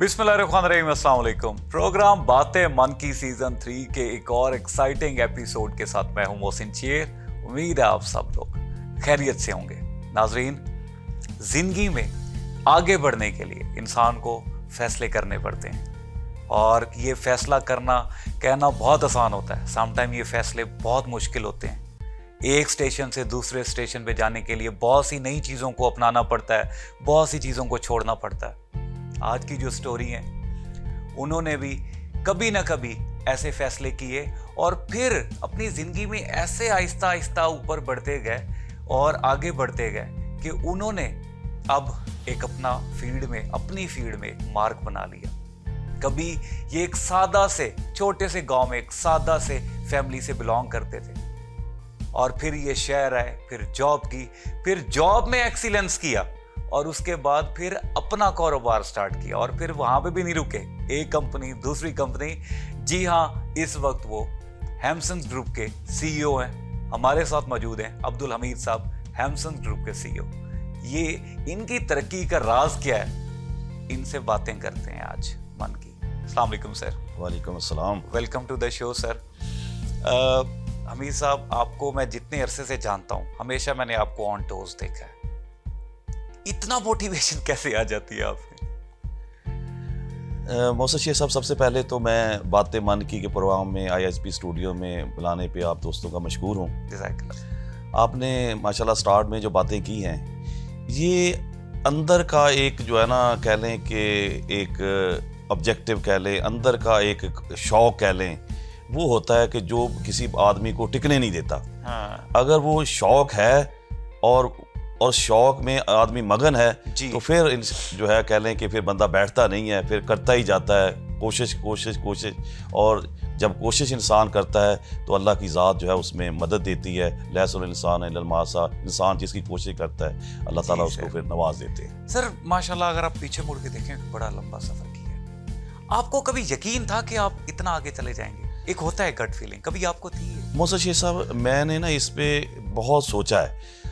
बिस्मिल्लाहिर्रहमानिर्रहीम, अस्सलाम वालेकुम। प्रोग्राम बातें मन की सीजन 3 के एक और एक्साइटिंग एपिसोड के साथ मैं हूं मोहसिन शेर। उम्मीद है आप सब लोग खैरियत से होंगे। नाजरीन, जिंदगी में आगे बढ़ने के लिए इंसान को फैसले करने पड़ते हैं और ये फैसला करना कहना बहुत आसान होता है। समटाइम ये फैसले बहुत मुश्किल होते हैं। एक स्टेशन से दूसरे स्टेशन पे जाने के लिए बहुत सी नई चीज़ों को अपनाना पड़ता है, बहुत सी चीज़ों को छोड़ना पड़ता है। आज की जो स्टोरी है, उन्होंने भी कभी ना कभी ऐसे फैसले किए और फिर अपनी ज़िंदगी में ऐसे आहिस्ता आहिस्ता ऊपर बढ़ते गए और आगे बढ़ते गए कि उन्होंने अब एक अपनी फील्ड में मार्क बना लिया। कभी ये एक सादा से छोटे से गांव में एक सादा से फैमिली से बिलोंग करते थे और फिर ये शहर आए, फिर जॉब की, फिर जॉब में एक्सीलेंस किया और उसके बाद फिर अपना कारोबार स्टार्ट किया और फिर वहां पे भी नहीं रुके। एक कंपनी, दूसरी कंपनी। जी हाँ, इस वक्त वो हैमसन्स ग्रुप के सीईओ हैं। हमारे साथ मौजूद हैं अब्दुल हमीद साहब, हैमसन्स ग्रुप के सीईओ। ये इनकी तरक्की का राज क्या है, इनसे बातें करते हैं आज मन की। अस्सलाम वालेकुम सर। वालेकुम अस्सलाम। Welcome to the show sir. Hamid साहब, आपको मैं जितने अरसे से जानता हूँ, हमेशा मैंने आपको ऑन टोज देखा है। इतना मोटिवेशन कैसे आ जाती है आपने? मोहसिन शेख साहब, सबसे पहले तो मैं बातें मन की के प्रोग्राम में ISP स्टूडियो में बुलाने पे आप दोस्तों का मशकूर हूँ। आपने माशाल्लाह स्टार्ट में जो बातें की हैं, ये अंदर का एक जो है ना, कह लें कि एक ऑब्जेक्टिव कह लें, अंदर का एक शौक़ कह लें, वो होता है कि जो किसी आदमी को टिकने नहीं देता। हाँ। अगर वो शौक़ है और शौक़ में आदमी मगन है तो फिर जो है कह लें कि फिर बंदा बैठता नहीं है, फिर करता ही जाता है, कोशिश। और जब कोशिश इंसान करता है तो अल्लाह की ज़ात जो है उसमें मदद देती है। लैसल इंसान इल्ला मा सा, इंसान जिसकी कोशिश करता है अल्लाह ताला उसको फिर नवाज देते हैं। सर माशाल्लाह, अगर आप पीछे मुड़ के देखें, बड़ा लंबा सफ़र किया। आपको कभी यकीन था कि आप इतना आगे चले जाएंगे? एक होता है गट फीलिंग, कभी आपको थी? मोहसिन शेख साहब, मैंने ना इस पे बहुत सोचा है।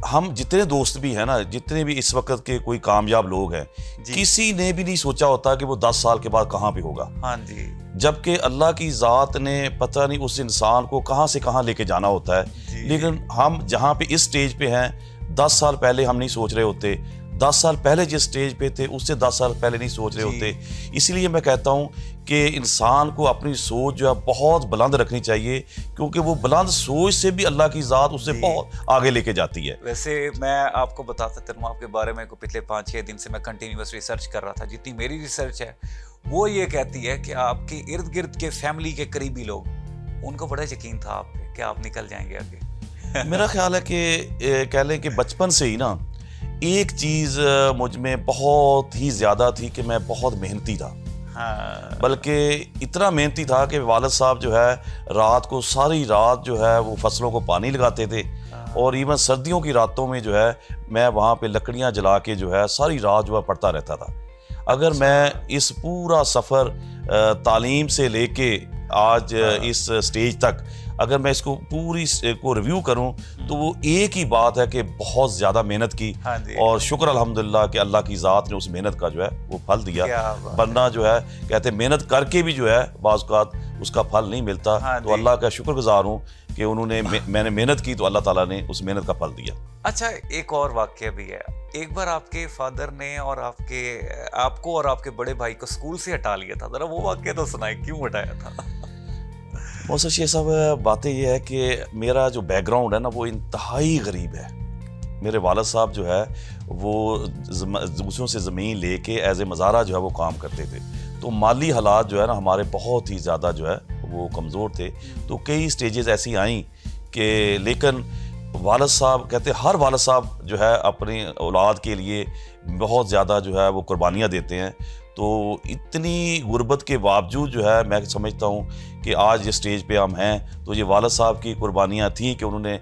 हम जितने दोस्त भी हैं ना, जितने भी इस वक्त के कोई कामयाब लोग हैं, किसी ने भी नहीं सोचा होता कि वो 10 साल के बाद कहाँ पे होगा। हाँ जी। जबकि अल्लाह की ज़ात ने पता नहीं उस इंसान को कहाँ से कहाँ लेके जाना होता है। लेकिन हम जहाँ पे इस स्टेज पे हैं, 10 साल पहले हम नहीं सोच रहे होते। 10 साल पहले जिस स्टेज पे थे उससे 10 साल पहले नहीं सोच रहे होते। इसलिए मैं कहता हूँ कि इंसान को अपनी सोच जो है बहुत बुलंद रखनी चाहिए, क्योंकि वो बुलंद सोच से भी अल्लाह की ज़ात उससे बहुत आगे लेके जाती है। वैसे मैं आपको बताता चलूँ, आपके बारे में को पिछले 5-6 दिन से मैं कंटिन्यूअस रिसर्च कर रहा था। जितनी मेरी रिसर्च है वो ये कहती है कि आपके इर्द गिर्द के फैमिली के करीबी लोग, उनको बड़ा यकीन था आप पे कि आप निकल जाएंगे आगे। मेरा ख्याल है कि कह लें कि बचपन से ही ना एक चीज़ मुझ में बहुत ही ज़्यादा थी कि मैं बहुत मेहनती था। हाँ। बल्कि इतना मेहनती था कि वालिद साहब जो है रात को सारी रात जो है वो फसलों को पानी लगाते थे। और इवन सर्दियों की रातों में जो है मैं वहाँ पे लकड़ियाँ जला के जो है सारी रात जो है पढ़ता रहता था। अगर मैं इस पूरा सफ़र तालीम से लेके आज इस स्टेज तक अगर मैं इसको पूरी को रिव्यू करूं तो वो एक ही बात है कि बहुत ज़्यादा मेहनत की। हाँ और शुक्र अल्हम्दुलिल्लाह कि अल्लाह की ज़ात ने उस मेहनत का जो है वो फल दिया। वरना जो है कहते मेहनत करके भी जो है बाज़ औक़ात उसका फल नहीं मिलता। तो अल्लाह का शुक्रगुज़ार हूँ कि उन्होंने मैंने मेहनत की तो अल्लाह ताला ने उस मेहनत का फल दिया। अच्छा, एक और वाक़या भी है। एक बार आपके फादर ने और आपको और आपके बड़े भाई को स्कूल से हटा लिया था। ज़रा वो वाक़या तो सुनाए, क्यों हटाया था? मोहसिन शेख साहब, बातें ये है कि मेरा जो बैकग्राउंड है ना वो इंतहाई गरीब है। मेरे वालिद साहब जो है वो दूसरों से ज़मीन लेके एज ए मज़ारा जो है वो काम करते थे। तो माली हालात जो है ना हमारे बहुत ही ज़्यादा जो है वो कमज़ोर थे। तो कई स्टेजेस ऐसी आई कि लेकिन वालिद साहब कहते हर वालिद साहब जो है अपनी औलाद के लिए बहुत ज़्यादा जो है वो कुर्बानियाँ देते हैं। तो इतनी गुर्बत के बावजूद जो है मैं समझता हूँ कि आज जिस स्टेज पे हम हैं तो ये वालिद साहब की कुर्बानियाँ थी कि उन्होंने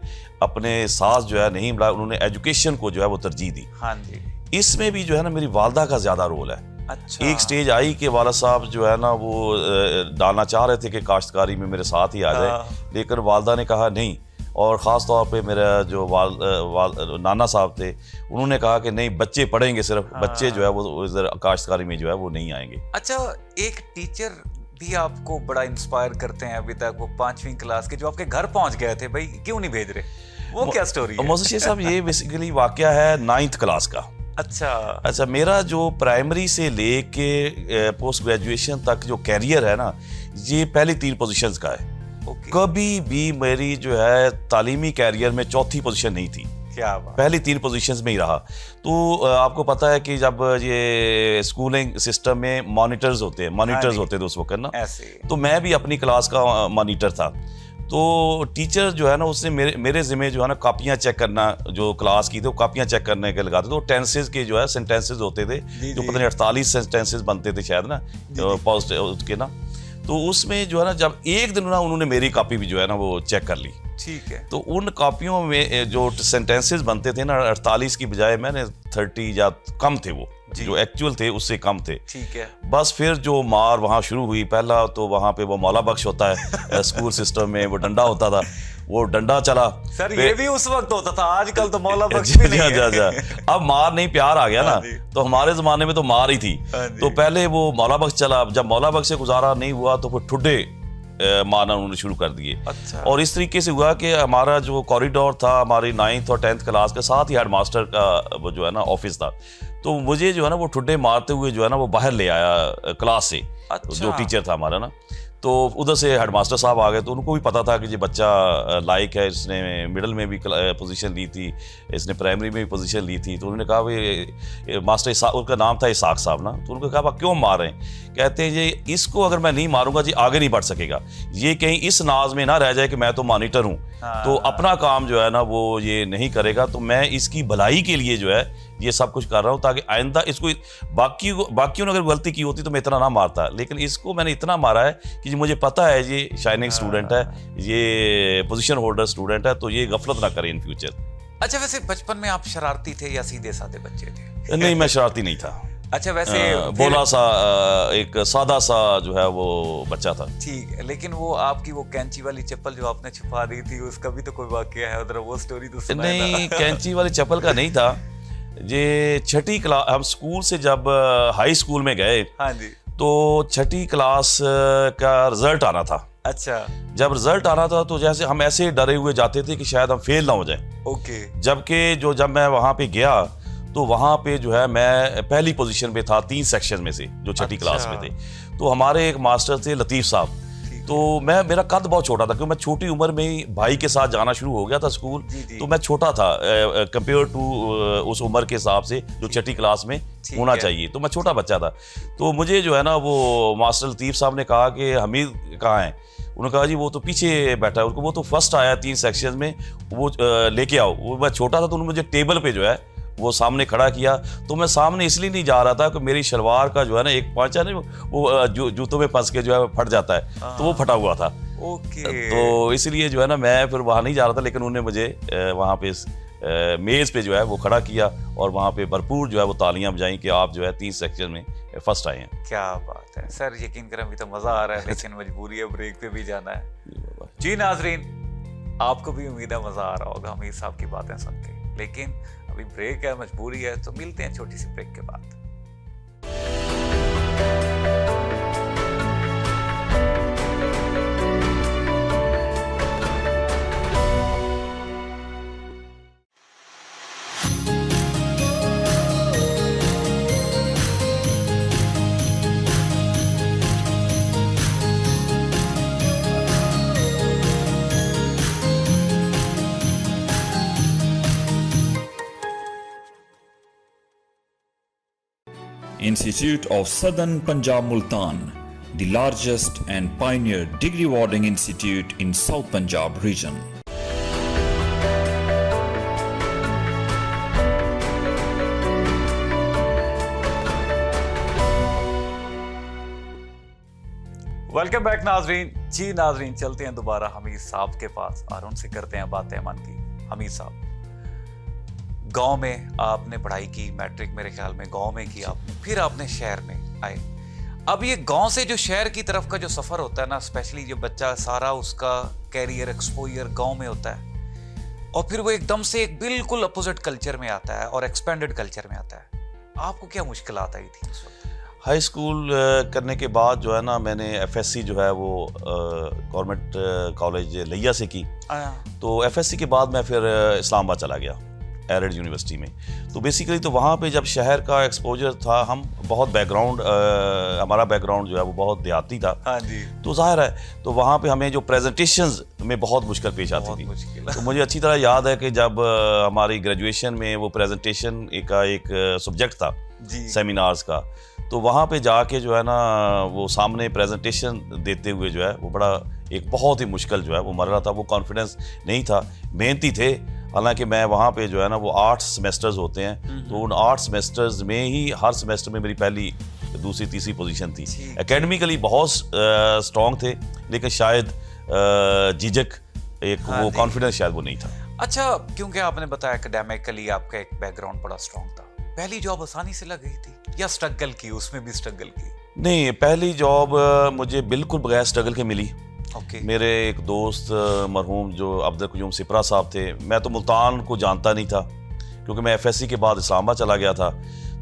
अपने साथ जो है नहीं मिला, उन्होंने एजुकेशन को जो है वो तरजीह दी। हाँ जी। इसमें भी जो है ना मेरी वालदा का ज़्यादा रोल है। अच्छा। एक स्टेज आई कि वालिद साहब जो है ना वो डालना चाह रहे थे कि काश्तकारी में मेरे साथ ही आ जाए। लेकिन वालदा ने कहा नहीं, और ख़ास तौर पे मेरा जो नाना साहब थे, उन्होंने कहा कि नहीं, बच्चे पढ़ेंगे सिर्फ, बच्चे जो है वो इधर काश्तकारी में जो है वो नहीं आएंगे। अच्छा, एक टीचर भी आपको बड़ा इंस्पायर करते हैं अभी तक, वो 5वीं क्लास के जो आपके घर पहुंच गए थे, भाई क्यों नहीं भेज रहे, वो क्या स्टोरी है? मोहसिन शेख साहब, ये बेसिकली वाकया है 9th क्लास का। अच्छा, मेरा जो प्राइमरी से लेके पोस्ट ग्रेजुएशन तक जो कैरियर है ना, ये पहली 3 पोजीशंस का है। कभी भी मेरी जो है तालीमी कैरियर में चौथी पोजीशन नहीं थी। क्या बात? पहली 3 पोजीशंस में ही रहा। तो आपको पता है कि जब ये स्कूलिंग सिस्टम में मॉनिटर्स होते थे उस वक्त ना, तो मैं भी अपनी क्लास का मॉनिटर था। तो टीचर जो है ना, उसने मेरे ज़िम्मे जो है ना कापियाँ चेक करना, जो क्लास की थी वो कापियाँ चेक करने के लगाते। तो टेंसेस के जो है सेंटेंसेस होते थे, जो पता नहीं 48 सेंटेंसेस बनते थे शायद ना, पोस्ट उसके ना। तो उसमें जो है ना, जब एक दिन ना उन्होंने मेरी कॉपी भी जो है ना वो चेक कर ली। ठीक है। तो उन कॉपियों में जो सेंटेंसेस बनते थे ना, 48 की बजाय मैंने 30 या कम थे, वो जो एक्चुअल थे उससे कम थे। ठीक है। बस फिर जो मार वहाँ शुरू हुई, पहला तो वहाँ पे वो मौला बख्श होता है स्कूल सिस्टम में, वो डंडा होता था, वो डंडा चला। सर ये भी उस वक्त होता था, आजकल तो मौला बख्श भी नहीं है। अब मार नहीं, प्यार आ गया ना, तो हमारे जमाने में तो मार ही थी। तो पहले वो मौला बख्श चला, जब मौला बख्श से गुजारा नहीं हुआ तो फिर ठुड्डे मारना उन्होंने शुरू कर दिए। अच्छा। और इस तरीके से हुआ कि हमारा जो कॉरिडोर था हमारी 9th और 10th क्लास के साथ ही हेडमास्टर का वो जो है ना ऑफिस था। तो मुझे जो है ना वो ठुड्डे मारते हुए जो है ना वो बाहर ले आया क्लास से। अच्छा। जो टीचर था हमारा ना, तो उधर से हेडमास्टर साहब आ गए। तो उनको भी पता था कि ये बच्चा लायक है, इसने मिडिल में भी पोजीशन ली थी, इसने प्राइमरी में भी पोजीशन ली थी। तो उन्होंने कहा भाई मास्टर उसका नाम था इसाक साहब ना, तो उनको कहा क्यों मार रहे हैं? कहते हैं ये इसको अगर मैं नहीं मारूंगा जी आगे नहीं बढ़ सकेगा, ये कहीं इस नाज में ना रह जाए कि मैं तो मॉनिटर हूँ, तो अपना काम जो है ना वो ये नहीं करेगा। तो मैं इसकी भलाई के लिए जो है ये सब कुछ कर रहा हूँ, ताकि आइंदा इसको बाकियों ने अगर गलती की होती तो मैं इतना ना मारता, लेकिन इसको मैंने इतना मारा है कि मुझे पता है ये शाइनिंग स्टूडेंट है, ये पोजीशन होल्डर स्टूडेंट है, तो ये गफलत ना करे इन फ्यूचर। अच्छा, वैसे बचपन में आप शरारती थे या सीधे साधे बच्चे थे? नहीं, मैं शरारती नहीं था। अच्छा, वैसे बोला सा एक सादा सा जो है वो बच्चा था। ठीक है, लेकिन वो आपकी वो कैंची वाली चप्पल जो आपने छुपा दी थी, उसका भी तो कोई वाकया है उधर, वो स्टोरी तो सुनाए ना। नहीं, कैंची वाली चप्पल का नहीं था। ये 6ठी क्लास, हम स्कूल से जब हाई स्कूल में गए, हाँ जी, तो 6ठी क्लास का रिजल्ट आना था। अच्छा। जब रिजल्ट आना था तो जैसे हम ऐसे डरे हुए जाते थे कि शायद हम फेल ना हो जाएं। ओके। जबकि जब मैं वहाँ पे गया तो वहाँ पे जो है मैं पहली पोजीशन पे था 3 सेक्शन में से, जो 6ठी क्लास में थे। तो हमारे एक मास्टर थे लतीफ़ साहब। तो मेरा कद बहुत छोटा था, क्योंकि मैं छोटी उम्र में ही भाई के साथ जाना शुरू हो गया था स्कूल। तो मैं छोटा था कंपेयर टू उस उम्र के हिसाब से जो 6ठी क्लास में होना चाहिए, तो मैं छोटा बच्चा था। तो मुझे जो है ना वो मास्टर लतीफ़ साहब ने कहा कि हमीद कहाँ है? उन्होंने कहा जी वो तो पीछे बैठा है, वो तो फर्स्ट आया 3 सेक्शन में, वो लेके आओ। वो मैं छोटा था तो उन्होंने मुझे टेबल पे जो है वो सामने खड़ा किया। तो मैं सामने इसलिए नहीं जा रहा था कि मेरी शलवार का जो है ना एक पांचा नहीं वो जूतों में फंस के जो है फट जाता है, तो वो फटा हुआ था। ओके। तो इसलिए जो है ना मैं फिर वहाँ नहीं जा रहा था, लेकिन उन्होंने मुझे वहाँ पे मेज़ पे जो है वो खड़ा किया और वहाँ पे भरपूर जो है वो तालियां बजाई कि आप जो है 3 सेक्शन में फर्स्ट आए हैं। क्या बात है सर, यकीन करें अभी तो मज़ा आ रहा है, लेकिन मजबूरी है, ब्रेक पे भी जाना है। जी नाजरीन, आपको भी उम्मीद है मज़ा आ रहा होगा हमीद साहब की बातें सुन के, लेकिन अभी ब्रेक है, मजबूरी है, तो मिलते हैं छोटी सी ब्रेक के बाद। Institute of Southern Punjab Multan, the largest and pioneer degree awarding institute in South Punjab region. Welcome back नाजरीन। जी नाजरीन, चलते हैं दोबारा हमीद साहब के पास और उनसे करते हैं बातें मन की। हमीद साहब, गांव में आपने पढ़ाई की, मैट्रिक मेरे ख्याल में गांव में की आपने, फिर आपने शहर में आए। अब ये गांव से जो शहर की तरफ का जो सफ़र होता है ना, स्पेशली जो बच्चा सारा उसका कैरियर एक्सपोजर गांव में होता है, और फिर वो एकदम से एक बिल्कुल अपोजिट कल्चर में आता है और एक्सपेंडेड कल्चर में आता है। आपको क्या मुश्किलात आई थी उस वक्त? हाई स्कूल करने के बाद जो है ना, मैंने एफएससी जो है वो गवर्नमेंट कॉलेज लिया से की। तो एफएससी के बाद मैं फिर इस्लामाबाद चला गया, एरिड यूनिवर्सिटी में। तो बेसिकली तो वहाँ पे जब शहर का एक्सपोजर था, हम बहुत बैकग्राउंड हमारा बैकग्राउंड जो है वो बहुत देहाती था। हाँ जी। तो जाहिर है तो वहाँ पे हमें जो प्रेजेंटेशंस में बहुत मुश्किल पेश आती थी। तो मुझे अच्छी तरह याद है कि जब हमारी ग्रेजुएशन में वो प्रेजेंटेशन का एक सब्जेक्ट था जी। सेमिनार्स का, तो वहाँ पे जाके जो है ना वो सामने प्रेजेंटेशन देते हुए जो है वो बड़ा एक बहुत ही मुश्किल जो है वो मर रहा था। वो कॉन्फिडेंस नहीं था, मेहनती थे। हालांकि मैं वहाँ पे जो है ना वो 8 सेमेस्टर्स होते हैं, तो उन 8 सेमेस्टर्स में ही हर सेमेस्टर में मेरी पहली, दूसरी, तीसरी पोजीशन थी। एकेडमिकली बहुत स्ट्रॉन्ग थे, लेकिन शायद झिझक वो कॉन्फिडेंस शायद वो नहीं था। अच्छा, क्योंकि आपने बताया एकेडमिकली आपका एक बैकग्राउंड बड़ा स्ट्रॉन्ग था, पहली जॉब आसानी से लग गई थी या स्ट्रगल की, उसमें भी स्ट्रगल की? नहीं, पहली जॉब मुझे बिल्कुल बगैर स्ट्रगल के मिली। मेरे एक दोस्त मरहूम जो अब्दुल क़य्यूम सिपरा साहब थे, मैं तो मुल्तान को जानता नहीं था क्योंकि मैं एफएससी के बाद इस्लामाबाद चला गया था,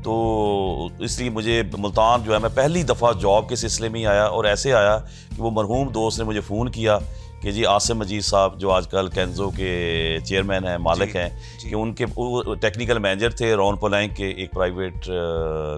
तो इसलिए मुझे मुल्तान जो है, मैं पहली दफ़ा जॉब के सिलसिले में ही आया। और ऐसे आया कि वो मरहूम दोस्त ने मुझे फ़ोन किया कि जी आसिम मजीद साहब जो आजकल कैंजो के चेयरमैन हैं, मालिक हैं, कि उनके वो टेक्निकल मैनेजर थे रॉन पोलैंक के, एक प्राइवेट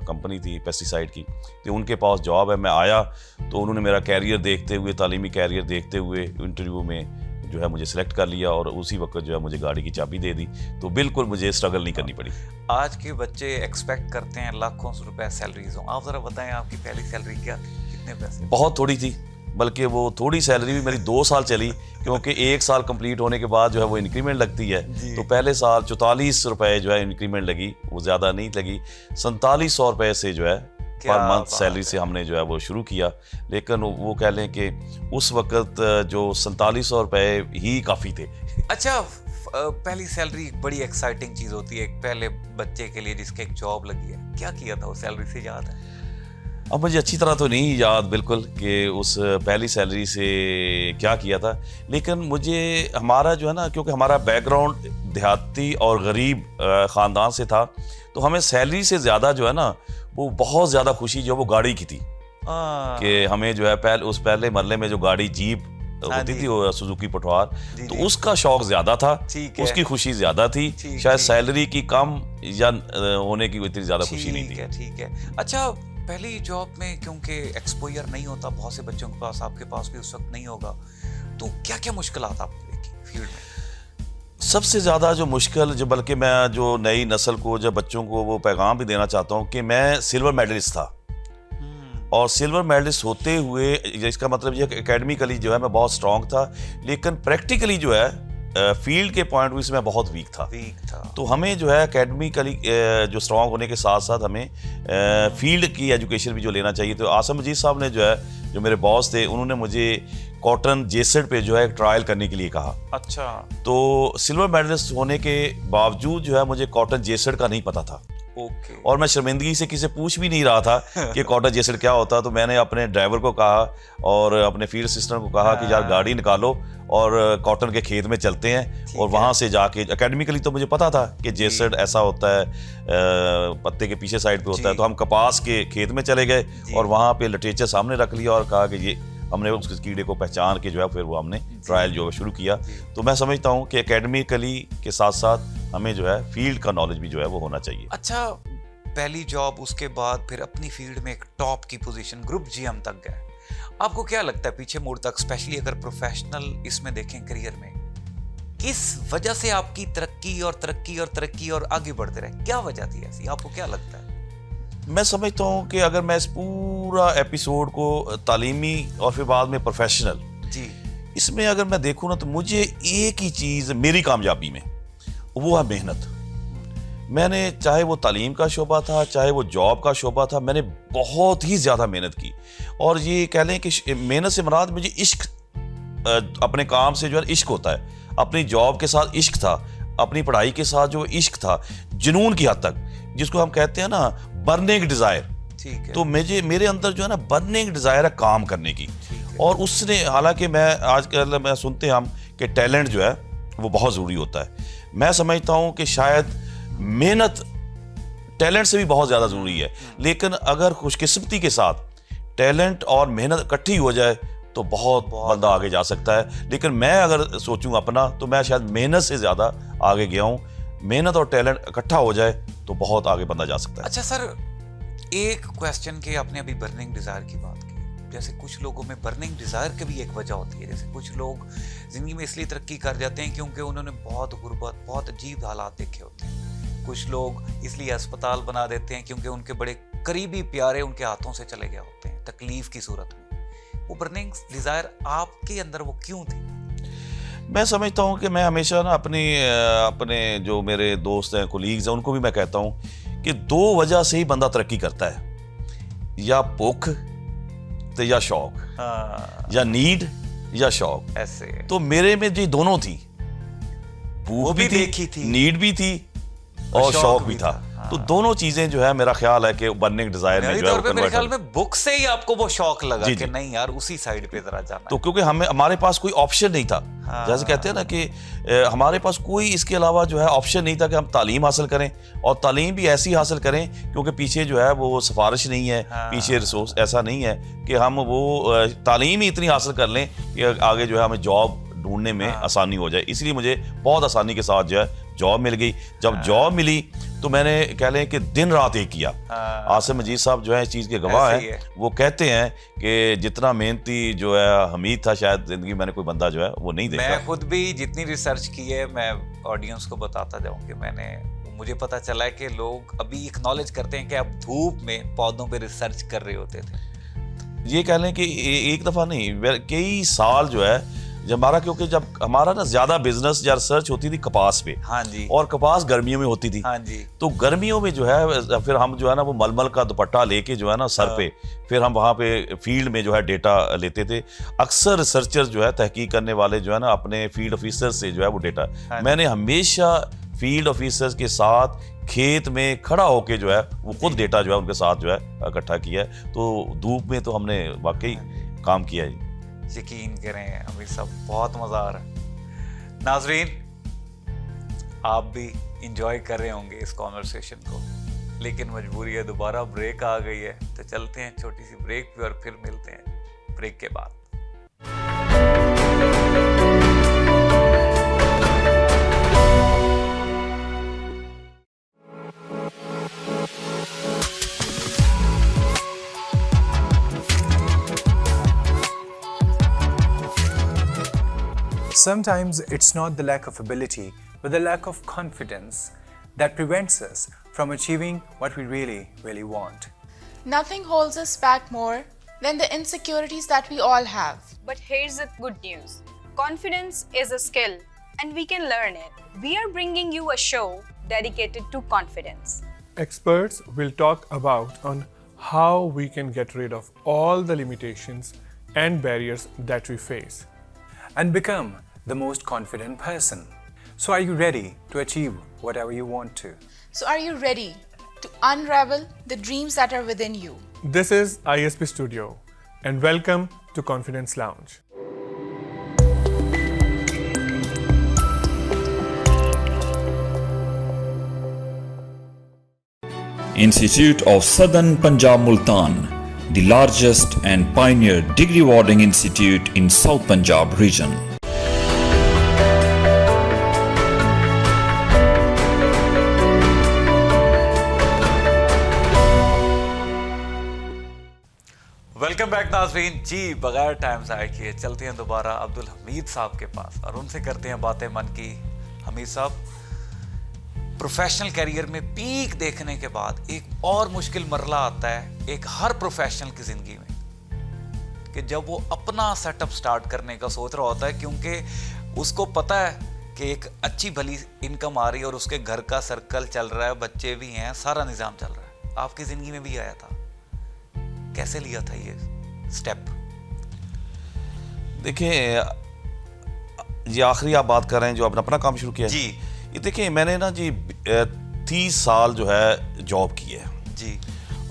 कंपनी थी पेस्टिसाइड की, तो उनके पास जॉब है। मैं आया तो उन्होंने मेरा कैरियर देखते हुए, तालीमी कैरियर देखते हुए इंटरव्यू में जो है मुझे सिलेक्ट कर लिया और उसी वक्त जो है मुझे गाड़ी की चाबी दे दी। तो बिल्कुल मुझे स्ट्रगल नहीं करनी पड़ी। आज के बच्चे एक्सपेक्ट करते हैं लाखों रुपए सैलरीज हो, आप ज़रा बताएं आपकी पहली सैलरी क्या थी, कितने पैसे? बहुत थोड़ी थी, बल्कि वो थोड़ी सैलरी भी मेरी 2 साल चली, क्योंकि 1 साल कंप्लीट होने के बाद जो है वो इंक्रीमेंट लगती है। तो पहले साल 44 रुपए जो है इंक्रीमेंट लगी, वो ज़्यादा नहीं लगी। 4700 रुपए से जो है पर मंथ सैलरी से हमने जो है वो शुरू किया। लेकिन वो कह लें कि उस वक्त जो 4700 रुपए ही काफ़ी थे। अच्छा, पहली सैलरी बड़ी एक्साइटिंग चीज़ होती है एक पहले बच्चे के लिए जिसके एक जॉब लगी है। क्या किया था उस सैलरी से, याद है? अब मुझे अच्छी तरह तो नहीं याद बिल्कुल कि उस पहली सैलरी से क्या किया था, लेकिन मुझे हमारा जो है ना, क्योंकि हमारा बैकग्राउंड देहाती और गरीब ख़ानदान से था, तो हमें सैलरी से ज़्यादा जो है ना वो बहुत ज़्यादा खुशी जो वो गाड़ी की थी कि हमें जो है पहले मरले में जो गाड़ी जीप होती थी वो सुजुकी पटवार, तो उसका शौक ज़्यादा था, उसकी खुशी ज़्यादा थी। शायद सैलरी की कम या होने की इतनी ज़्यादा खुशी नहीं थी। ठीक है। अच्छा, पहली जॉब में क्योंकि एक्सपोजर नहीं होता बहुत से बच्चों के पास, आपके पास भी उस वक्त नहीं होगा, तो क्या क्या मुश्किलात आपने देखी फील्ड में? सबसे ज़्यादा जो मुश्किल, जो बल्कि मैं जो नई नस्ल को, जब बच्चों को वो पैगाम भी देना चाहता हूँ कि मैं सिल्वर मेडलिस्ट था, और सिल्वर मेडलिस्ट होते हुए इसका मतलब ये कि एकेडमिकली जो है मैं बहुत स्ट्रॉन्ग था, लेकिन प्रैक्टिकली जो है फील्ड के पॉइंट ऑफ व्यू से मैं बहुत वीक था। तो हमें जो है एकेडमिकली जो स्ट्रॉन्ग होने के साथ साथ हमें फील्ड की एजुकेशन भी जो लेना चाहिए। तो आसिम मजीद साहब ने जो है, जो मेरे बॉस थे, उन्होंने मुझे कॉटन जेसेट पे जो है ट्रायल करने के लिए कहा। अच्छा। तो सिल्वर मेडलिस्ट होने के बावजूद जो है मुझे कॉटन जेसेट का नहीं पता था। और मैं शर्मिंदगी से किसी पूछ भी नहीं रहा था कि कॉटन जेसेट क्या होता। तो मैंने अपने ड्राइवर को कहा और अपने फील्ड असिस्टेंट को कहा कि यार गाड़ी निकालो और कॉटन के खेत में चलते हैं, और वहाँ से जाके एकेडमिकली तो मुझे पता था कि जेसेट ऐसा होता है, पत्ते के पीछे साइड पे होता है। तो हम कपास के खेत में चले गए और वहाँ पे लिटरेचर सामने रख लिया और कहा कि ये हमने उस कीड़े को पहचान के जो है फिर वो हमने ट्रायल जो है शुरू किया। तो मैं समझता हूँ कि एकेडमिकली के साथ साथ हमें जो है फील्ड का नॉलेज भी जो है वो होना चाहिए। अच्छा, पहली जॉब, उसके बाद फिर अपनी फील्ड में एक टॉप की पोजीशन, ग्रुप जीएम तक गए। आपको क्या लगता है पीछे मुड़ तक, स्पेशली अगर प्रोफेशनल इसमें देखें करियर में, किस वजह से आपकी तरक्की और तरक्की और तरक्की और आगे बढ़ते रहे? क्या वजह थी ऐसी, आपको क्या लगता है? मैं समझता हूँ कि अगर मैं इस पूरा एपिसोड को तालीमी और फिर बाद में प्रोफेशनल जी, इसमें अगर मैं देखूँ ना, तो मुझे एक ही चीज़ मेरी कामयाबी में, वो है मेहनत। मैंने, चाहे वो तालीम का शोबा था, चाहे वो जॉब का शोबा था, मैंने बहुत ही ज़्यादा मेहनत की। और ये कह लें कि मेहनत से मुराद मुझे इश्क, अपने काम से जो है इश्क होता है, अपनी जॉब के साथ इश्क था, अपनी पढ़ाई के साथ जो इश्क था, जुनून की हद तक, जिसको हम कहते हैं ना बर्निंग डिज़ायर। ठीक है। तो मेरे अंदर जो है ना बर्निंग डिज़ायर है काम करने की। और उसने, हालांकि मैं आजकल मैं सुनते हैं हम कि टैलेंट जो है वो बहुत ज़रूरी होता है। मैं समझता हूँ कि शायद मेहनत टैलेंट से भी बहुत ज़्यादा ज़रूरी है, लेकिन अगर खुशकिस्मती के साथ टैलेंट और मेहनत इकट्ठी हो जाए तो बहुत बंदा आगे जा सकता है। लेकिन मैं अगर सोचूं अपना, तो मैं शायद मेहनत से ज़्यादा आगे गया हूँ। मेहनत और टैलेंट इकट्ठा हो जाए तो बहुत आगे बंदा जा सकता है। अच्छा सर, एक क्वेश्चन के आपने अभी बर्निंग डिजायर की बात की, जैसे कुछ लोगों में बर्निंग डिजायर की भी एक वजह होती है। जैसे कुछ लोग जिंदगी में इसलिए तरक्की कर जाते हैं क्योंकि उन्होंने बहुत गुर्बत, बहुत अजीब हालात देखे होते हैं। कुछ लोग इसलिए अस्पताल बना देते हैं क्योंकि उनके बड़े करीबी प्यारे उनके हाथों से चले गए होते हैं तकलीफ की सूरत में। वो बर्निंग डिजायर आपके अंदर वो क्यों थी? मैं समझता हूँ कि मैं हमेशा ना अपने जो मेरे दोस्त हैं, कोलीग्स हैं, उनको भी मैं कहता हूँ कि 2 वजह से ही बंदा तरक्की करता है, या भुख तो या शौक, या नीड या शौक। ऐसे तो मेरे में जी दोनों थी, भूख भी देखी थी, नीड भी थी और शौक भी था। तो दोनों चीजें जो है मेरा ख्याल है कि बर्निंग डिजायर में जो है मेरे ख्याल में बुक से ही आपको वो शौक लगा जी, कि नहीं यार उसी साइड पे जरा जाना तो क्योंकि हमारे पास कोई ऑप्शन नहीं था। जैसे कहते हैं ना कि हमारे पास कोई इसके अलावा जो है ऑप्शन नहीं था कि हम तालीम हासिल करें, और तालीम भी ऐसी हासिल करें क्योंकि पीछे जो है वो सिफारिश नहीं है, पीछे रिसोर्स ऐसा नहीं है कि हम वो तालीम ही इतनी हासिल कर लें कि आगे जो है हमें जॉब ढूंढने में आसानी हो जाए। इसलिए मुझे बहुत आसानी के साथ जो है जॉब मिल गई। जब जॉब मिली तो मैंने कह लें कि दिन रात एक किया। आसिम मजीद साहब जो है इस चीज़ के गवाह हैं। वो कहते हैं कि जितना मेहनती जो है हमीद था, शायद जिंदगी में मैंने कोई बंदा जो है वो नहीं देखा। मैं खुद भी जितनी रिसर्च की है, मैं ऑडियंस को बताता जाऊं कि मुझे पता चला है कि लोग अभी एक्नॉलेज करते हैं कि आप धूप में पौधों पे रिसर्च कर रहे होते थे। ये कह लें कि एक दफ़ा नहीं, कई साल जो है जब हमारा ना ज्यादा बिजनेस या रिसर्च होती थी कपास पे। हाँ जी। और कपास गर्मियों में होती थी। हाँ जी। तो गर्मियों में जो है फिर हम जो है ना वो मलमल का दुपट्टा लेके जो है ना सर पे, फिर हम वहाँ पे फील्ड में जो है डेटा लेते थे। अक्सर रिसर्चर जो है, तहकीक करने वाले जो है ना, अपने फील्ड ऑफिसर से जो है वो डेटा, मैंने हमेशा फील्ड ऑफिसर्स के साथ खेत में खड़ा होके जो है वो खुद डेटा जो है उनके साथ जो है इकट्ठा किया है। तो धूप में तो हमने वाकई काम किया है। यकीन करें अभी सब बहुत मजा आ रहा है। नाजरीन, आप भी इंजॉय कर रहे होंगे इस कॉन्वर्सेशन को, लेकिन मजबूरी है, दोबारा ब्रेक आ गई है। तो चलते हैं छोटी सी ब्रेक पे और फिर मिलते हैं ब्रेक के बाद। Sometimes it's not the lack of ability, but the lack of confidence that prevents us from achieving what we really, really want. Nothing holds us back more than the insecurities that we all have. But here's the good news. Confidence is a skill and we can learn it. We are bringing you a show dedicated to confidence. Experts will talk about on how we can get rid of all the limitations and barriers that we face and become the most confident person. So are you ready to achieve whatever you want to? So are you ready to unravel the dreams that are within you? This is ISP Studio and welcome to Confidence Lounge. Institute of Southern Punjab Multan, the largest and pioneer degree awarding institute in South Punjab region. Welcome back नाज़रीन जी। बगैर time ज़ाया किए चलते हैं दोबारा अब्दुल हमीद साहब के पास और उनसे करते हैं बातें मन की। हमीद साहब, प्रोफेशनल करियर में पीक देखने के बाद एक और मुश्किल मरला आता है एक हर प्रोफेशनल की ज़िंदगी में, कि जब वो अपना सेटअप स्टार्ट करने का सोच रहा होता है, क्योंकि उसको पता है कि एक अच्छी भली इनकम आ रही है और उसके घर का सर्कल चल रहा है, बच्चे भी हैं, सारा निज़ाम चल रहा है। आपकी ज़िंदगी में भी आया था, कैसे लिया था ये स्टेप? देखिए, ये आखिरी आप बात कर रहे हैं जो आपने अपना काम शुरू किया जी। ये देखिए, मैंने ना जी 30 साल जो है जॉब की है जी।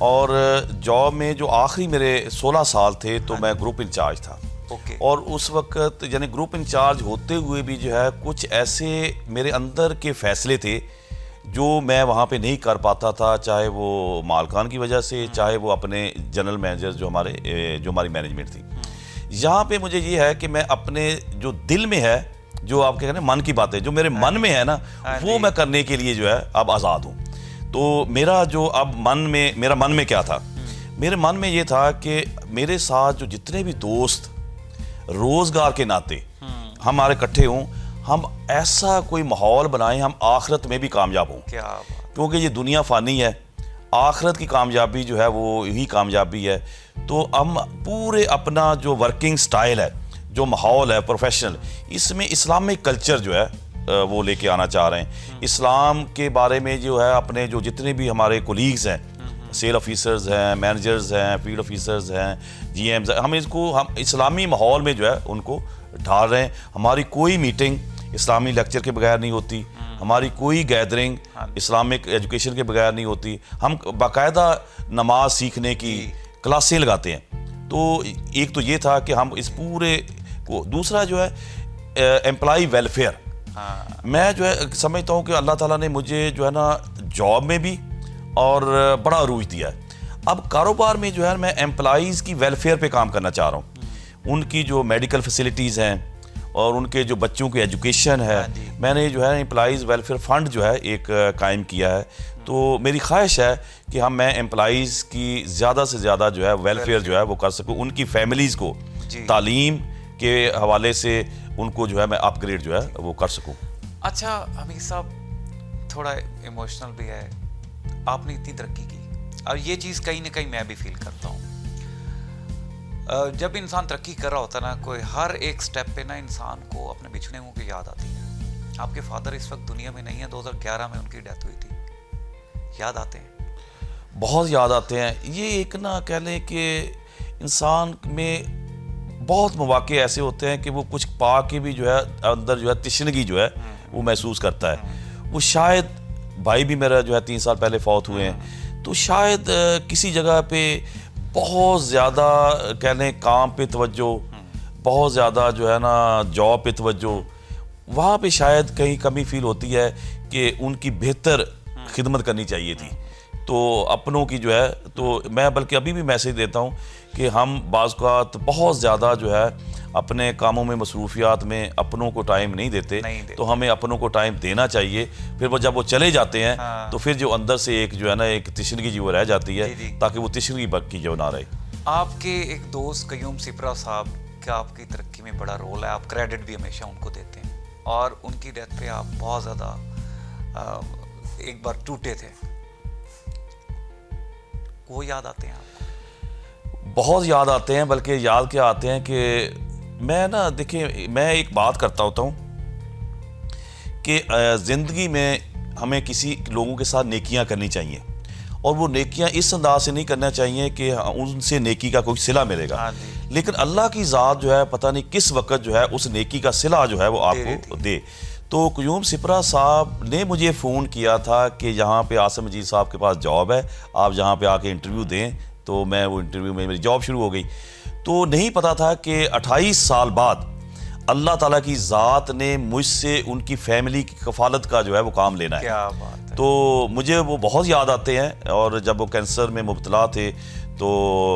और जॉब में जो आखिरी मेरे 16 साल थे तो मैं ग्रुप इंचार्ज था। ओके। और उस वक्त यानी ग्रुप इंचार्ज होते हुए भी जो है कुछ ऐसे मेरे अंदर के फैसले थे जो मैं वहाँ पे नहीं कर पाता था, चाहे वो मालकान की वजह से, चाहे वो अपने जनरल मैनेजर जो हमारी मैनेजमेंट थी। यहाँ पे मुझे ये है कि मैं अपने जो दिल में है, जो आप क्या कहते हैं मन की बातें जो मेरे मन में है ना, वो मैं करने के लिए जो है अब आज़ाद हूँ। तो मेरा जो अब मेरा मन में क्या था, मेरे मन में ये था कि मेरे साथ जो जितने भी दोस्त रोज़गार के नाते हमारे इकट्ठे हों, हम ऐसा कोई माहौल बनाएं हम आखिरत में भी कामयाब हों। क्या बात। क्योंकि ये दुनिया फ़ानी है, आखिरत की कामयाबी जो है वो यही कामयाबी है। तो हम पूरे अपना जो वर्किंग स्टाइल है, जो माहौल है प्रोफेशनल, इसमें इस्लामिक कल्चर जो है वो लेके आना चाह रहे हैं। इस्लाम के बारे में जो है अपने जो जितने भी हमारे कोलीग्स हैं, सेल ऑफिसर्स हैं, मैनेजर्स हैं, फील्ड ऑफिसर्स हैं, जीएम्स हैं, हम इस्लामी माहौल में जो है उनको ढाल रहे हैं। हमारी कोई मीटिंग इस्लामी लेक्चर के बगैर नहीं होती, हमारी कोई गैदरिंग इस्लामिक एजुकेशन के बगैर नहीं होती। हम बाकायदा नमाज सीखने की क्लासें लगाते हैं। तो एक तो ये था कि हम इस पूरे को, दूसरा जो है एम्प्लॉय वेलफेयर। मैं जो है समझता हूँ कि अल्लाह ताला ने मुझे जो है ना जॉब में भी और बड़ा अरूज दिया है। अब कारोबार में जो है मैं एम्प्लॉइज़ की वेलफेयर पे काम करना चाह रहा हूँ। उनकी जो मेडिकल फैसिलिटीज़ हैं और उनके जो बच्चों की एजुकेशन है, मैंने जो है एम्प्लॉइज़ वेलफेयर फ़ंड जो है एक कायम किया है। तो मेरी ख्वाहिश है कि मैं एम्प्लॉइज़ की ज़्यादा से ज़्यादा जो है वेलफेयर जो है वो कर सकूँ, उनकी फैमिलीज़ को तालीम के हवाले से उनको जो है मैं अपग्रेड जो है वो कर सकूँ। अच्छा हमीद साहब, थोड़ा इमोशनल भी है, आपने इतनी तरक्की की और ये चीज़ कहीं ना कहीं मैं भी फील करता हूँ। जब इंसान तरक्की कर रहा होता है ना, कोई हर एक स्टेप पे ना इंसान को अपने बिछड़े हुओं की याद आती है। आपके फादर इस वक्त दुनिया में नहीं है, 2011 में उनकी डेथ हुई थी। याद आते हैं? बहुत याद आते हैं। ये एक ना कह लें कि इंसान में बहुत मौके ऐसे होते हैं कि वो कुछ पा के भी जो है अंदर जो है तिश्नगी जो है वो महसूस करता है। वो शायद भाई भी मेरा जो है 3 साल पहले फौत हुए हैं, तो शायद किसी जगह पे बहुत ज़्यादा कह लें काम पे तवज्जो, बहुत ज़्यादा जो है ना जॉब पे तवज्जो, वहाँ पे शायद कहीं कमी फील होती है कि उनकी बेहतर खिदमत करनी चाहिए थी। तो अपनों की जो है, तो मैं बल्कि अभी भी मैसेज देता हूँ कि हम बाज़ औक़ात बहुत ज़्यादा जो है अपने कामों में मसरूफियात में अपनों को टाइम नहीं देते। तो हमें अपनों को टाइम देना चाहिए। फिर वो जब वो चले जाते हैं तो फिर जो अंदर से एक जो है ना एक तिश्नगी जो रह जाती है, ताकि वो तिश्नगी की जो ना रहे। आपके एक दोस्त कयूम सिपरा साहब का आपकी तरक्की में बड़ा रोल है, आप क्रेडिट भी हमेशा उनको देते हैं और उनकी डेथ पे आप बहुत ज़्यादा एक बार टूटे थे। वो याद आते हैं आपको? बहुत याद आते हैं, बल्कि याद क्या आते हैं कि मैं ना देखिए, मैं एक बात करता होता हूँ कि ज़िंदगी में हमें किसी लोगों के साथ नेकियां करनी चाहिए, और वो नेकियां इस अंदाज से नहीं करना चाहिए कि उनसे नेकी का कोई सिला मिलेगा, लेकिन अल्लाह की ज़ात जो है पता नहीं किस वक्त जो है उस नेकी का सिला जो है वो आपको दे। तो कयूम सिपरा साहब ने मुझे फ़ोन किया था कि यहाँ पे आसिम मजीद साहब के पास जॉब है, आप यहाँ पे आके इंटरव्यू दें। तो मैं वो इंटरव्यू में मेरी जॉब शुरू हो गई। तो नहीं पता था कि 28 साल बाद अल्लाह ताला की ज़ात ने मुझसे उनकी फैमिली की कफ़ालत का जो है वो काम लेना है। क्या बात है। तो मुझे वो बहुत याद आते हैं। और जब वो कैंसर में मुब्तला थे तो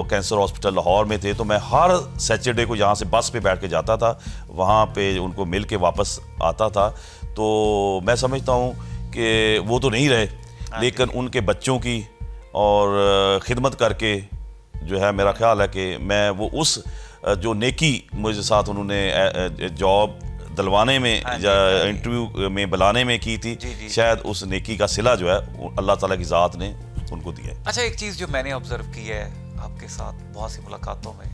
कैंसर हॉस्पिटल लाहौर में थे, तो मैं हर सैटरडे को यहाँ से बस पे बैठ के जाता था, वहाँ पे उनको मिल के वापस आता था। तो मैं समझता हूँ कि वो तो नहीं रहे, लेकिन उनके बच्चों की और ख़िदमत करके जो है मेरा ख्याल है कि मैं वो उस जो नेकी मुझे साथ उन्होंने जॉब दिलवाने में या इंटरव्यू में बुलाने में की थी, शायद उस नेकी का सिला जो है अल्लाह ताला की ज़ात ने उनको दिया है। अच्छा, एक चीज़ जो मैंने ऑब्जर्व की है आपके साथ बहुत सी मुलाकातों में,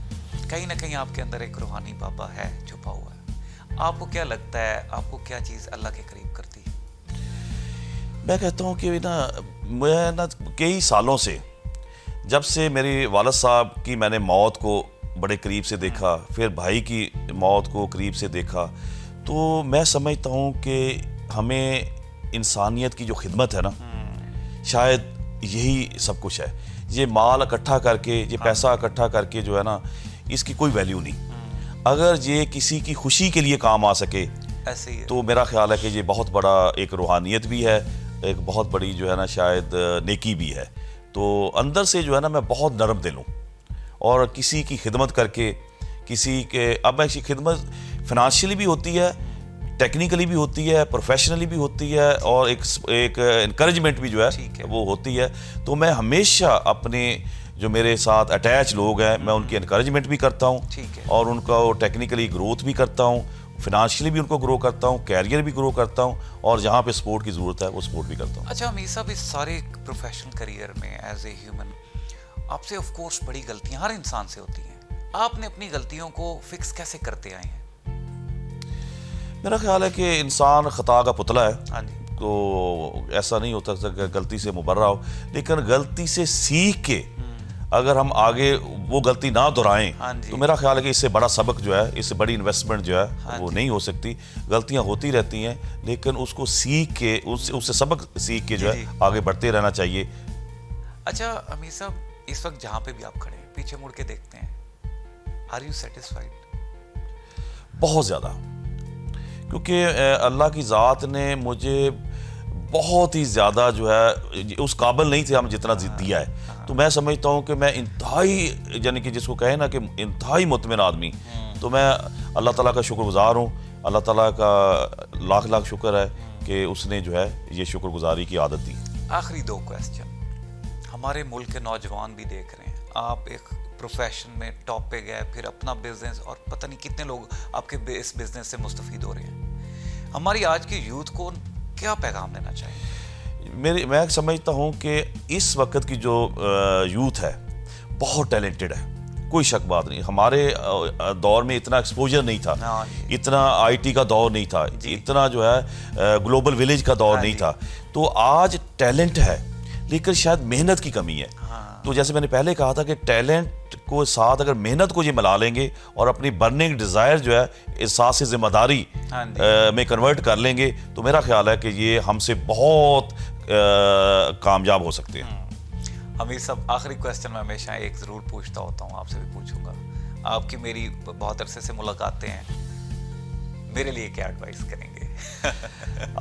कहीं ना कहीं आपके अंदर एक रूहानी बाबा है, छुपा हुआ है। आपको क्या लगता है, आपको क्या चीज़ अल्लाह के करीब करती है? मैं कहता हूँ कि मैं ना कई सालों से, जब से मेरे वालिद साहब की मैंने मौत को बड़े करीब से देखा, फिर भाई की मौत को करीब से देखा, तो मैं समझता हूँ कि हमें इंसानियत की जो खिदमत है ना, शायद यही सब कुछ है। ये माल इकट्ठा करके, ये पैसा इकट्ठा करके जो है ना, इसकी कोई वैल्यू नहीं। अगर ये किसी की खुशी के लिए काम आ सके ऐसे ही है। तो मेरा ख्याल है कि ये बहुत बड़ा एक रूहानियत भी है, एक बहुत बड़ी जो है ना शायद नेकी भी है। तो अंदर से जो है ना मैं बहुत नरम दिल हूँ, और किसी की खिदमत करके किसी के, अब ऐसी खिदमत फिनेंशियली भी होती है, टेक्निकली भी होती है, प्रोफेशनली भी होती है, और एक इनकरेजमेंट भी जो है वो होती है। तो मैं हमेशा अपने जो मेरे साथ अटैच लोग हैं मैं उनकी इनकरेजमेंट भी करता हूँ, और उनका टेक्निकली ग्रोथ भी करता हूँ, फिनेंशियली भी उनको ग्रो करता हूँ, कैरियर भी ग्रो करता हूँ, और जहाँ पे सपोर्ट की ज़रूरत है वो सपोर्ट भी करता हूँ। अच्छा अमीर साहब, इस सारे प्रोफेशनल करियर में एज ए ह्यूमन आपसे ऑफ कोर्स बड़ी गलतियां हर इंसान से होती हैं, आपने अपनी गलतियों को फिक्स कैसे करते आए हैं? मेरा ख्याल है कि इंसान खता का पुतला है। हाँ जी। तो ऐसा नहीं होता कि गलती से मुबर्रा हो, लेकिन गलती से सीख के अगर हम आगे वो गलती ना दोहराएं तो मेरा ख्याल है कि इससे बड़ा सबक जो है, इससे बड़ी इन्वेस्टमेंट जो है वो नहीं हो सकती। गलतियां होती रहती हैं, लेकिन उसको सीख के उससे सबक सीख के जो है आगे बढ़ते रहना चाहिए। अच्छा अमीर साहब, इस वक्त जहाँ पे भी आप खड़े हैं पीछे मुड़ के देखते हैं, आर यू सेटिस्फाइड? बहुत ज़्यादा, क्योंकि अल्लाह की ज़ात ने मुझे बहुत ही ज़्यादा जो है उस काबिल नहीं थे हम जितना दिया है। तो मैं समझता हूँ कि मैं इंतहाई, यानी कि जिसको कहे ना कि इंतहाई मुतमिन आदमी, तो मैं अल्लाह ताला का शुक्रगुजार हूँ। अल्लाह ताला का लाख लाख शुक्र है कि उसने जो है ये शुक्रगुजारी की आदत दी। आखिरी 2 क्वेश्चन, हमारे मुल्क के नौजवान भी देख रहे हैं, आप एक प्रोफेशन में टॉप पे गए, फिर अपना बिजनेस, और पता नहीं कितने लोग आपके इस बिजनेस से मुस्तफीद हो रहे हैं। हमारी आज की यूथ को क्या पैगाम देना चाहिए? मैं समझता हूँ कि इस वक्त की जो यूथ है बहुत टैलेंटेड है, कोई शक बात नहीं। हमारे दौर में इतना एक्सपोजर नहीं था, इतना आईटी का दौर नहीं था, इतना जो है ग्लोबल विलेज का दौर नहीं था। तो आज टैलेंट है, लेकिन शायद मेहनत की कमी है। तो जैसे मैंने पहले कहा था कि टैलेंट को साथ अगर मेहनत को ये मिला लेंगे और अपनी बर्निंग डिज़ायर जो है एहसास से जिम्मेदारी में कन्वर्ट कर लेंगे, तो मेरा ख्याल है कि ये हमसे बहुत कामयाब हो सकते हैं। अमीर साहब, आखिरी क्वेश्चन मैं हमेशा एक ज़रूर पूछता होता हूँ, आपसे भी पूछूंगा। आपकी मेरी बहुत अरसे से मुलाकातें हैं, मेरे लिए क्या एडवाइस करेंगे?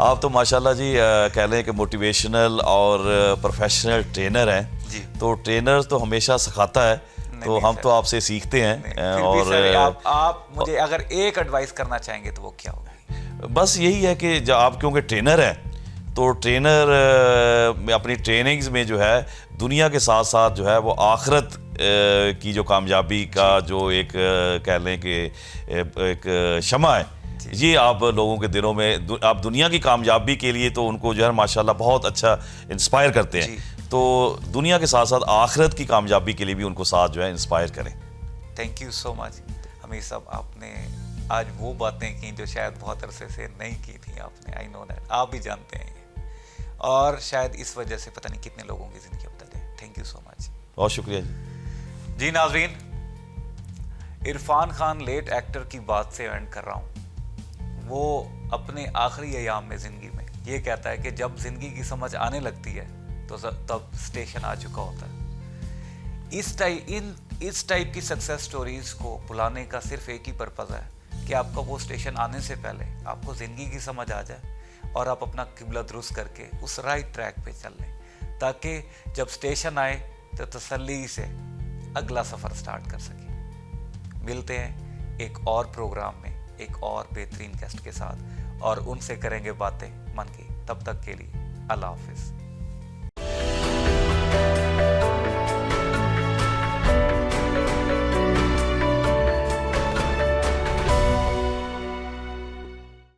आप तो माशाल्लाह जी कह लें कि मोटिवेशनल और प्रोफेशनल ट्रेनर हैं जी। तो ट्रेनर तो हमेशा सिखाता है, तो हम तो आपसे सीखते हैं। और आप मुझे अगर एक एडवाइस करना चाहेंगे तो वो क्या होगी? बस यही है कि जब आप क्योंकि ट्रेनर हैं, तो ट्रेनर अपनी ट्रेनिंग्स में जो है दुनिया के साथ साथ जो है वो आखिरत की जो कामयाबी का जो एक कह लें कि एक शमा है, ये आप लोगों के दिलों में, आप दुनिया की कामयाबी के लिए तो उनको जो है माशाल्लाह बहुत अच्छा इंस्पायर करते हैं। तो दुनिया के साथ साथ आखिरत की कामयाबी के लिए भी उनको साथ जो है इंस्पायर करें। थैंक यू सो मच अमीर साहब, आपने आज वो बातें की जो शायद बहुत अरसे से नहीं की थी आपने। आई नो दैट, आप भी जानते हैं ये, और शायद इस वजह से पता नहीं कितने लोगों की ज़िंदगी बदल है। Thank you so much. बहुत शुक्रिया जी। जी नाज़रीन, इरफान खान लेट एक्टर की बात से एंड कर रहा हूँ। वो अपने आखिरी अयाम में ज़िंदगी में ये कहता है कि जब ज़िंदगी की समझ आने लगती है तो तब स्टेशन आ चुका होता है। इस टाइप की सक्सेस स्टोरीज़ को बुलाने का सिर्फ एक ही पर्पज़ है कि आपका वो स्टेशन आने से पहले आपको ज़िंदगी की समझ आ जाए और आप अपना किबला दुरुस्त करके उस राइट ट्रैक पे चल लें, ताकि जब स्टेशन आए तो तसल्ली से अगला सफ़र स्टार्ट कर सकें। मिलते हैं एक और प्रोग्राम में एक और बेहतरीन गेस्ट के साथ, और उनसे करेंगे बातें मन की। तब तक के लिए अल्लाह हाफिज़।